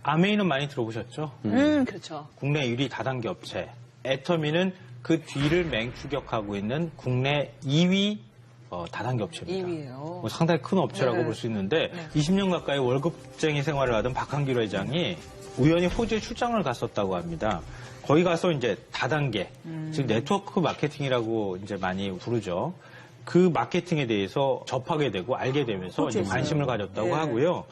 아메이는 많이 들어보셨죠? 그렇죠. 국내 1위 다단계 업체. 애터미는 그 뒤를 맹추격하고 있는 국내 2위 다단계 업체입니다. 2위예요. 상당히 큰 업체라고 네. 볼 수 있는데 네. 20년 가까이 월급쟁이 생활을 하던 박한길 회장이 우연히 호주에 출장을 갔었다고 합니다. 거기 가서 이제 다단계, 즉 네트워크 마케팅이라고 이제 많이 부르죠. 그 마케팅에 대해서 접하게 되고 알게 되면서 이제 관심을 가졌다고 네. 하고요.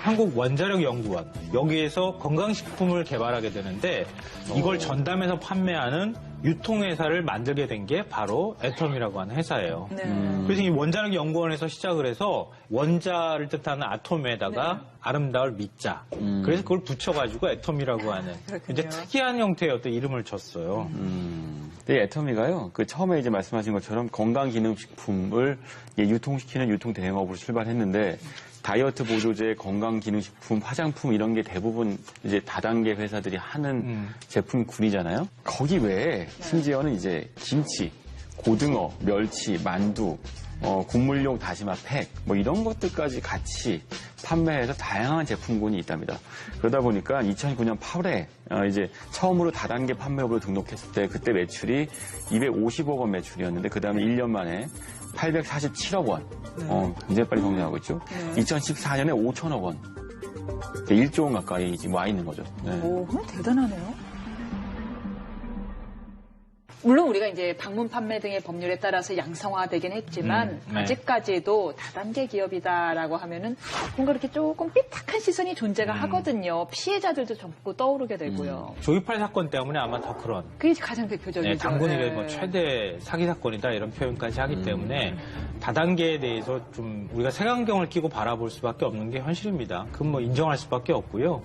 한국 원자력 연구원 여기에서 건강식품을 개발하게 되는데 이걸 전담해서 판매하는 유통회사를 만들게 된 게 바로 애텀이라고 하는 회사예요. 네. 그래서 이 원자력 연구원에서 시작을 해서 원자를 뜻하는 아톰에다가 네. 아름다울 미자. 그래서 그걸 붙여가지고 애텀이라고 하는 그렇군요. 이제 특이한 형태의 어떤 이름을 줬어요. 근데 애터미가요, 그 처음에 이제 말씀하신 것처럼 건강기능식품을 유통시키는 유통대행업으로 출발했는데, 다이어트 보조제, 건강기능식품, 화장품 이런 게 대부분 이제 다단계 회사들이 하는 제품군이잖아요. 거기 외에 심지어는 이제 김치, 고등어, 멸치, 만두, 국물용 다시마 팩, 뭐 이런 것들까지 같이 판매해서 다양한 제품군이 있답니다. 그러다 보니까 2009년 8월에 이제 처음으로 다단계 판매업으로 등록했을 때 그때 매출이 250억 원 매출이었는데 그 다음에 1년 만에 847억 원. 굉장히 빨리 성장하고 있죠. 2014년에 5천억 원. 1조 원 가까이 지금 와 있는 거죠. 네. 오, 대단하네요. 물론 우리가 이제 방문 판매 등의 법률에 따라서 양성화되긴 했지만 네. 아직까지도 다단계 기업이다라고 하면은 뭔가 이렇게 조금 삐딱한 시선이 존재가 하거든요. 피해자들도 자꾸 떠오르게 되고요. 조이팔 사건 때문에 아마 더 그런. 그게 가장 대표적이죠. 네, 당군 이래 네. 뭐 최대 사기 사건이다 이런 표현까지 하기 때문에 다단계에 대해서 좀 우리가 색안경을 끼고 바라볼 수밖에 없는 게 현실입니다. 그건 뭐 인정할 수밖에 없고요.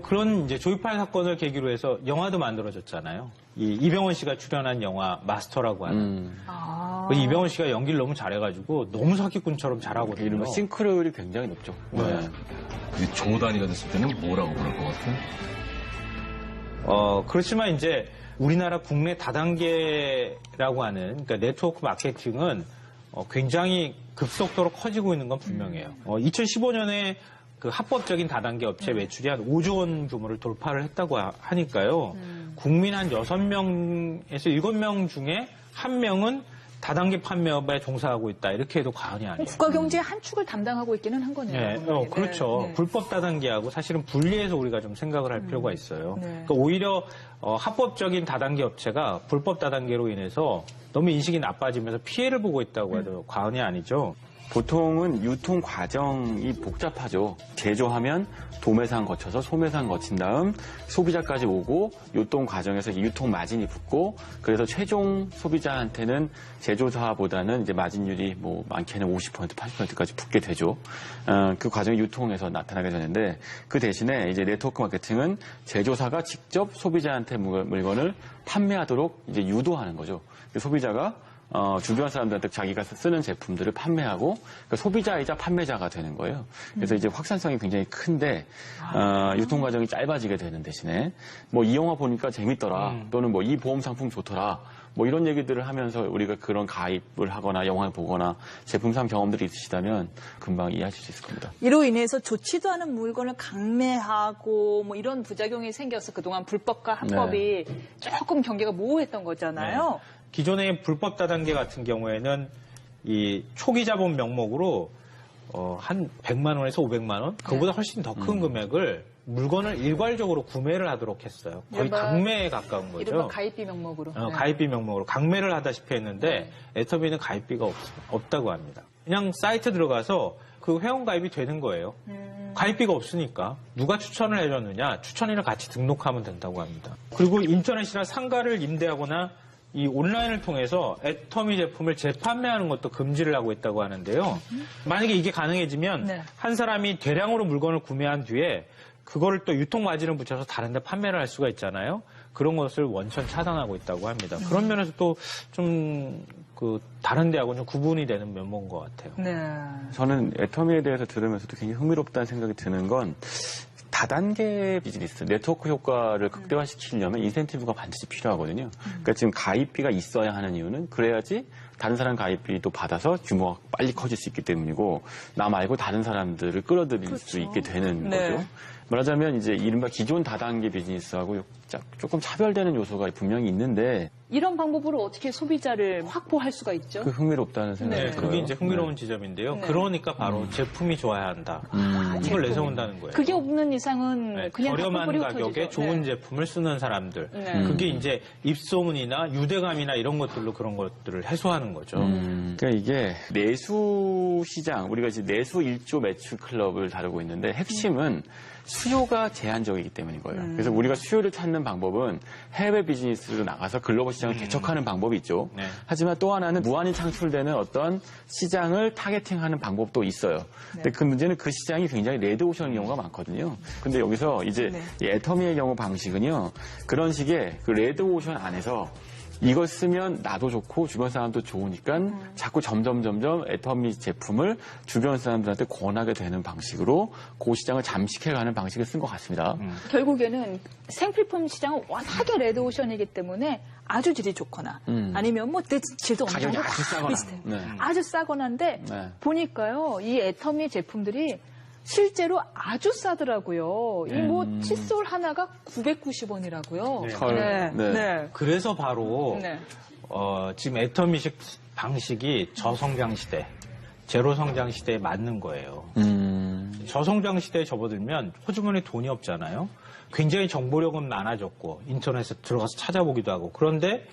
그런 이제 조이팔 사건을 계기로 해서 영화도 만들어졌잖아요. 이병헌 씨가 출연한 영화 마스터라고 하는. 그 이병헌 씨가 연기를 너무 잘해가지고 너무 사기꾼처럼 잘하거든요. 이런 싱크로율이 굉장히 높죠. 네. 이게 조 단위가 됐을 때는 뭐라고 그럴 것 같아요? 그렇지만 이제 우리나라 국내 다단계라고 하는 그러니까 네트워크 마케팅은 굉장히 급속도로 커지고 있는 건 분명해요. 2015년에 그 합법적인 다단계 업체 매출이 한 5조 원 규모를 돌파를 했다고 하니까요. 국민 한 6명에서 7명 중에 1명은 다단계 판매업에 종사하고 있다. 이렇게 해도 과언이 아니에요. 국가 경제의 한 축을 담당하고 있기는 한 거네요. 네, 그렇죠. 네. 불법 다단계하고 사실은 분리해서 우리가 좀 생각을 할 필요가 있어요. 네. 그러니까 오히려 합법적인 다단계 업체가 불법 다단계로 인해서 너무 인식이 나빠지면서 피해를 보고 있다고 해도 과언이 아니죠. 보통은 유통 과정이 복잡하죠. 제조하면 도매상 거쳐서 소매상 거친 다음 소비자까지 오고 유통 과정에서 유통 마진이 붙고 그래서 최종 소비자한테는 제조사보다는 이제 마진율이 뭐 많게는 50%, 80%까지 붙게 되죠. 그 과정이 유통에서 나타나게 되는데 그 대신에 이제 네트워크 마케팅은 제조사가 직접 소비자한테 물건을 판매하도록 이제 유도하는 거죠. 소비자가 주변 사람들한테 자기가 쓰는 제품들을 판매하고 그러니까 소비자이자 판매자가 되는 거예요. 그래서 이제 확산성이 굉장히 큰데 유통 과정이 짧아지게 되는 대신에 뭐 이 영화 보니까 재밌더라 또는 뭐 이 보험 상품 좋더라 뭐 이런 얘기들을 하면서 우리가 그런 가입을 하거나 영화를 보거나 제품 산 경험들이 있으시다면 금방 이해하실 수 있을 겁니다. 이로 인해서 좋지도 않은 물건을 강매하고 뭐 이런 부작용이 생겨서 그동안 불법과 합법이 조금 경계가 모호했던 거잖아요. 네. 기존의 불법 다단계 같은 경우에는 이 초기 자본 명목으로 한 100만 원에서 500만 원, 그보다 훨씬 더 큰 금액을 물건을 일괄적으로 구매를 하도록 했어요. 거의 이른바- 강매에 가까운 거죠. 이른바 가입비 명목으로. 네. 가입비 명목으로 강매를 하다시피 했는데 애터미는 가입비가 없다고 합니다. 그냥 사이트 들어가서 그 회원 가입이 되는 거예요. 가입비가 없으니까 누가 추천을 해줬느냐, 추천인을 같이 등록하면 된다고 합니다. 그리고 인터넷이나 상가를 임대하거나 이 온라인을 통해서 애터미 제품을 재판매하는 것도 금지를 하고 있다고 하는데요. 만약에 이게 가능해지면 네. 한 사람이 대량으로 물건을 구매한 뒤에 그거를 또 유통 마진을 붙여서 다른 데 판매를 할 수가 있잖아요. 그런 것을 원천 차단하고 있다고 합니다. 그런 면에서 또 좀 그 다른 데하고는 좀 구분이 되는 면모인 것 같아요. 네. 저는 애터미에 대해서 들으면서도 굉장히 흥미롭다는 생각이 드는 건 다단계 비즈니스, 네트워크 효과를 극대화시키려면 인센티브가 반드시 필요하거든요. 그러니까 지금 가입비가 있어야 하는 이유는 그래야지 다른 사람 가입비도 받아서 규모가 빨리 커질 수 있기 때문이고 나 말고 다른 사람들을 끌어들일 수 있게 되는 네. 거죠. 말하자면 이제 이른바 기존 다단계 비즈니스하고 조금 차별되는 요소가 분명히 있는데 이런 방법으로 어떻게 소비자를 확보할 수가 있죠? 그 흥미롭다는 생각이 네, 들어요. 그게 이제 흥미로운 지점인데요. 네. 그러니까 바로 제품이 좋아야 한다. 이걸 제품. 내세운다는 거예요. 그게 없는 이상은 네, 그냥 저렴한 핫플 가격에 흩어지죠. 좋은 네. 제품을 쓰는 사람들. 네. 그게 이제 입소문이나 유대감이나 이런 것들로 그런 것들을 해소하는 거죠. 그러니까 이게 내수 시장, 우리가 이제 내수 1조 매출 클럽을 다루고 있는데 핵심은 수요가 제한적이기 때문인 거예요. 그래서 우리가 수요를 찾는 방법은 해외 비즈니스로 나가서 글로벌 시장을 개척하는 방법이 있죠. 네. 하지만 또 하나는 무한히 창출되는 어떤 시장을 타겟팅하는 방법도 있어요. 근데 그 문제는 그 시장이 굉장히 레드오션인 경우가 많거든요. 근데 여기서 이제 네. 이 애터미의 경우 방식은요. 그런 식의 그 레드오션 안에서 이걸 쓰면 나도 좋고 주변 사람도 좋으니까 자꾸 점점 애터미 제품을 주변 사람들한테 권하게 되는 방식으로 그 시장을 잠식해가는 방식을 쓴 것 같습니다. 결국에는 생필품 시장은 워낙에 레드오션이기 때문에 아주 질이 좋거나 아니면 뭐 질도 어느 가격이 정도 아주 싸거나. 비슷해요. 네. 아주 싸거나인데 네. 보니까요 이 애터미 제품들이 실제로 아주 싸더라고요. 이 뭐 칫솔 하나가 990원이라고요. 네. 헐. 네. 그래서 바로 네. 지금 애터미식 방식이 저성장 시대, 제로 성장 시대에 맞는 거예요. 저성장 시대에 접어들면 호주머니에 돈이 없잖아요. 굉장히 정보력은 많아졌고 인터넷에 들어가서 찾아보기도 하고 그런데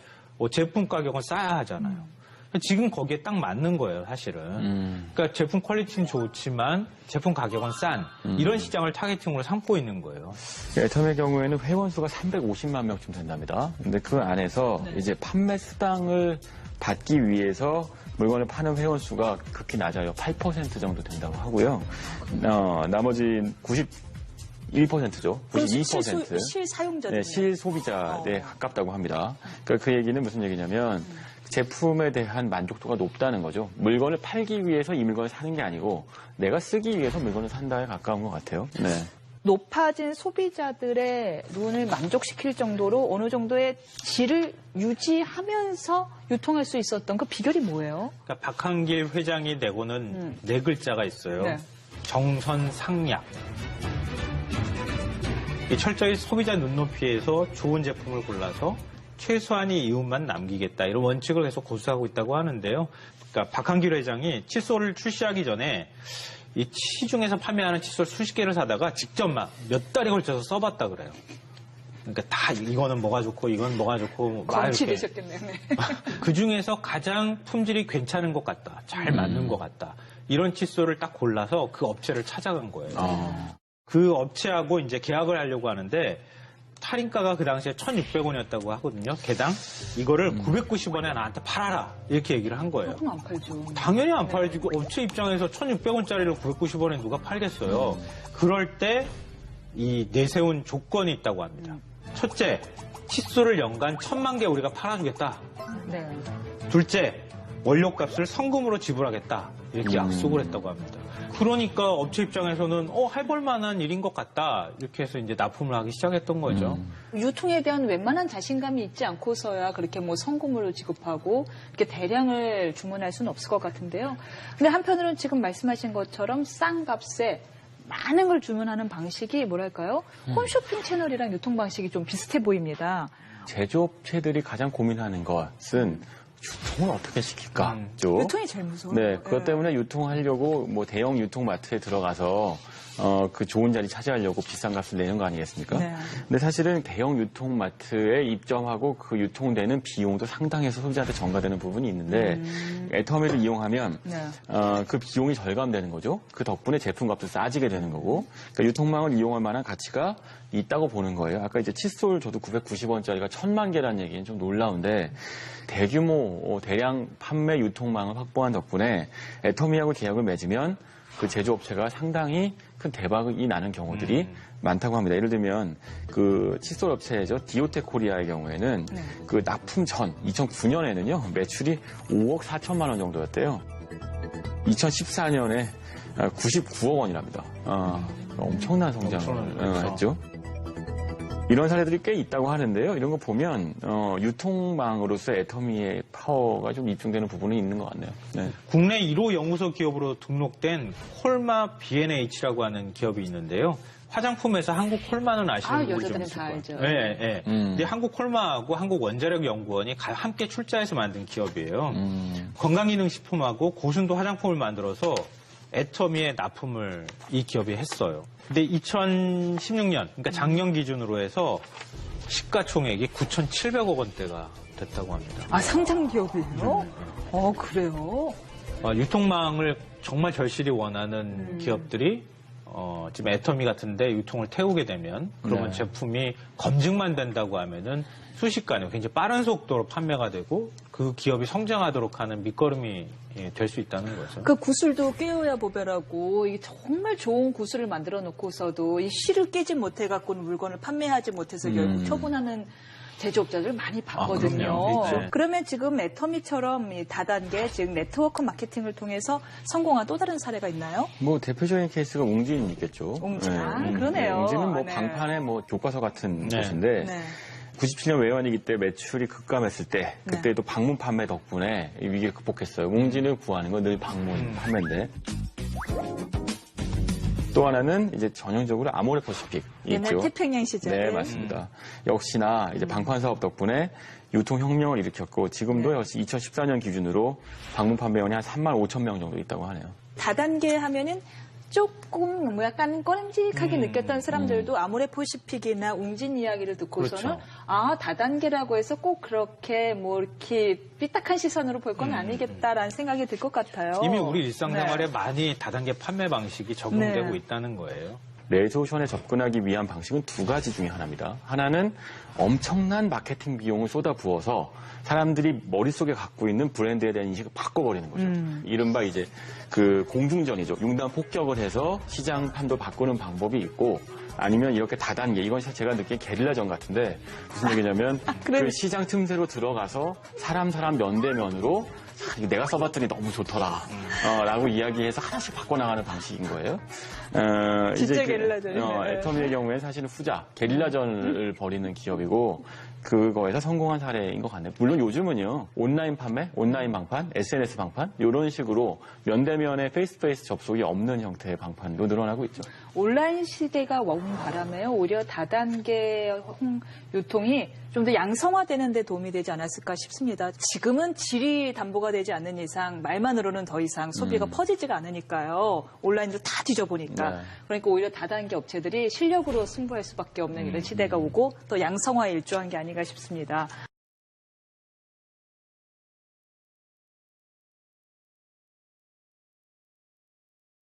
제품 가격은 싸야 하잖아요. 지금 거기에 딱 맞는 거예요, 사실은. 그러니까 제품 퀄리티는 좋지만 제품 가격은 싼 이런 시장을 타겟팅으로 삼고 있는 거예요. 애터미의 경우에는 회원 수가 350만 명쯤 된답니다. 근데 그 안에서 이제 판매 수당을 받기 위해서 물건을 파는 회원 수가 극히 낮아요. 8% 정도 된다고 하고요. 나머지 91%죠. 92%. 실사용자들. 네, 실소비자에 가깝다고 합니다. 그러니까 그 얘기는 무슨 얘기냐면 제품에 대한 만족도가 높다는 거죠. 물건을 팔기 위해서 이 물건을 사는 게 아니고 내가 쓰기 위해서 물건을 산다에 가까운 것 같아요. 네. 높아진 소비자들의 눈을 만족시킬 정도로 어느 정도의 질을 유지하면서 유통할 수 있었던 그 비결이 뭐예요? 그러니까 박한길 회장이 내고는 네 글자가 있어요. 네. 정선상약. 철저히 소비자 눈높이에서 좋은 제품을 골라서 최소한의 이윤만 남기겠다 이런 원칙을 계속 고수하고 있다고 하는데요. 그러니까 박한길 회장이 칫솔을 출시하기 전에 이 시중에서 판매하는 칫솔 수십 개를 사다가 직접 막 몇 달에 걸쳐서 써봤다 그래요. 그러니까 다 이거는 뭐가 좋고 이건 뭐가 좋고 막 광치 이렇게 되셨겠네요. 네. 그 중에서 가장 품질이 괜찮은 것 같다, 잘 맞는 것 같다 이런 칫솔을 딱 골라서 그 업체를 찾아간 거예요. 그 업체하고 이제 계약을 하려고 하는데. 할인가가 그 당시에 1,600원이었다고 하거든요. 개당. 이거를 990원에 나한테 팔아라. 이렇게 얘기를 한 거예요. 조금 안 팔죠. 당연히 안 팔지. 그 업체 입장에서 1,600원짜리를 990원에 누가 팔겠어요. 그럴 때 이 내세운 조건이 있다고 합니다. 첫째, 칫솔을 연간 1,000만 개 우리가 팔아주겠다. 네. 둘째, 원료값을 성금으로 지불하겠다. 이렇게 약속을 했다고 합니다. 그러니까 업체 입장에서는 해볼 만한 일인 것 같다. 이렇게 해서 이제 납품을 하기 시작했던 거죠. 유통에 대한 웬만한 자신감이 있지 않고서야 그렇게 뭐 성금으로 지급하고 이렇게 대량을 주문할 수는 없을 것 같은데요. 근데 한편으로는 지금 말씀하신 것처럼 싼 값에 많은 걸 주문하는 방식이 뭐랄까요? 홈쇼핑 채널이랑 유통 방식이 좀 비슷해 보입니다. 제조업체들이 가장 고민하는 것은 유통을 어떻게 시킬까죠. 유통이 제일 무서워요. 네, 그것 때문에 유통하려고 뭐 대형 유통마트에 들어가서 그 좋은 자리 차지하려고 비싼 값을 내는 거 아니겠습니까? 네. 근데 사실은 대형 유통마트에 입점하고 그 유통되는 비용도 상당해서 소비자한테 전가되는 부분이 있는데 애터미를 이용하면 네. 그 비용이 절감되는 거죠. 그 덕분에 제품값도 싸지게 되는 거고 그러니까 유통망을 이용할 만한 가치가 있다고 보는 거예요. 아까 이제 칫솔 저도 990원짜리가 1,000만 개라는 얘기는 좀 놀라운데 대규모 대량 판매 유통망을 확보한 덕분에 애터미하고 계약을 맺으면 그 제조업체가 상당히 큰 대박이 나는 경우들이 많다고 합니다. 예를 들면 그 칫솔 업체죠. 디오텍 코리아의 경우에는 그 납품 전 2009년에는요 매출이 5억 4천만 원 정도였대요. 2014년에 99억 원이랍니다. 엄청난 성장을 했죠. 이런 사례들이 꽤 있다고 하는데요. 이런 거 보면 유통망으로서 애터미의 파워가 좀 입증되는 부분이 있는 것 같네요. 네. 국내 1호 연구소 기업으로 등록된 콜마 B&H라고 하는 기업이 있는데요. 화장품에서 한국 콜마는 아시는 분들이 좀 여자들은 있을 다 거예요. 알죠. 네, 네. 근데 한국 콜마하고 한국 원자력연구원이 함께 출자해서 만든 기업이에요. 건강기능식품하고 고순도 화장품을 만들어서 애터미에 납품을 이 기업이 했어요. 근데 2016년, 그러니까 작년 기준으로 해서 시가총액이 9,700억 원대가 됐다고 합니다. 아, 상장 기업이에요? 그래요? 유통망을 정말 절실히 원하는 기업들이 지금 애터미 같은데 유통을 태우게 되면 그러면 네. 제품이 검증만 된다고 하면은 순식간에 굉장히 빠른 속도로 판매가 되고 그 기업이 성장하도록 하는 밑거름이 될 수 있다는 거죠. 그 구슬도 깨어야 보배라고 이게 정말 좋은 구슬을 만들어 놓고서도 이 실을 깨지 못해 갖고는 물건을 판매하지 못해서 결국 처분하는 제조업자들 많이 봤거든요. 그럼요. 있죠. 그러면 지금 애터미처럼 이 다단계 즉 네트워크 마케팅을 통해서 성공한 또 다른 사례가 있나요? 뭐 대표적인 케이스가 웅진이 있겠죠. 웅진. 그러네요. 웅진은 뭐 네. 방판의 뭐 교과서 같은 네. 곳인데 네. 97년 외환위기 때 매출이 급감했을 때 그때도 방문 판매 덕분에 이 위기를 극복했어요. 웅진을 구하는 건 늘 방문 판매인데 또 하나는 이제 전형적으로 아모레 퍼시픽이 옛날 있죠. 태평양 시절에. 네, 맞습니다. 역시나 이제 방판 사업 덕분에 유통혁명을 일으켰고 지금도 네. 역시 2014년 기준으로 방문 판매원이 한 3만 5천 명 정도 있다고 하네요. 다단계 하면은 조금 뭐 약간 꺼림직하게 느꼈던 사람들도 아모레 퍼시픽이나 웅진 이야기를 듣고서는 그렇죠. 아 다단계라고 해서 꼭 그렇게 뭐 이렇게 삐딱한 시선으로 볼 건 아니겠다라는 생각이 들 것 같아요. 이미 우리 일상생활에 네. 많이 다단계 판매 방식이 적용되고 네. 있다는 거예요. 레조션에 접근하기 위한 방식은 두 가지 중에 하나입니다. 하나는 엄청난 마케팅 비용을 쏟아부어서 사람들이 머릿속에 갖고 있는 브랜드에 대한 인식을 바꿔버리는 거죠. 이른바 이제 그 공중전이죠. 융단 폭격을 해서 시장 판도 바꾸는 방법이 있고 아니면 이렇게 다단계, 이건 제가 느낀 게릴라전 같은데 무슨 얘기냐면 그 시장 틈새로 들어가서 사람 면대면으로 이거 내가 써봤더니 너무 좋더라 라고 이야기해서 하나씩 바꿔나가는 방식인 거예요. 진짜 이제 게릴라전이네. 애터미의 경우에 사실은 후자, 게릴라전을 벌이는 기업이고 그거에서 성공한 사례인 것 같네요. 물론 요즘은요, 온라인 판매, 온라인 방판, SNS 방판 이런 식으로 면대면의 페이스투페이스 접속이 없는 형태의 방판도 늘어나고 있죠. 온라인 시대가 온 바람에 오히려 다단계 유통이 좀 더 양성화되는 데 도움이 되지 않았을까 싶습니다. 지금은 질이 담보가 되지 않는 이상 말만으로는 더 이상 소비가 퍼지지가 않으니까요. 온라인으로 다 뒤져보니까. 네. 그러니까 오히려 다단계 업체들이 실력으로 승부할 수밖에 없는 이런 시대가 오고 또 양성화에 일조한 게 아닌가 싶습니다.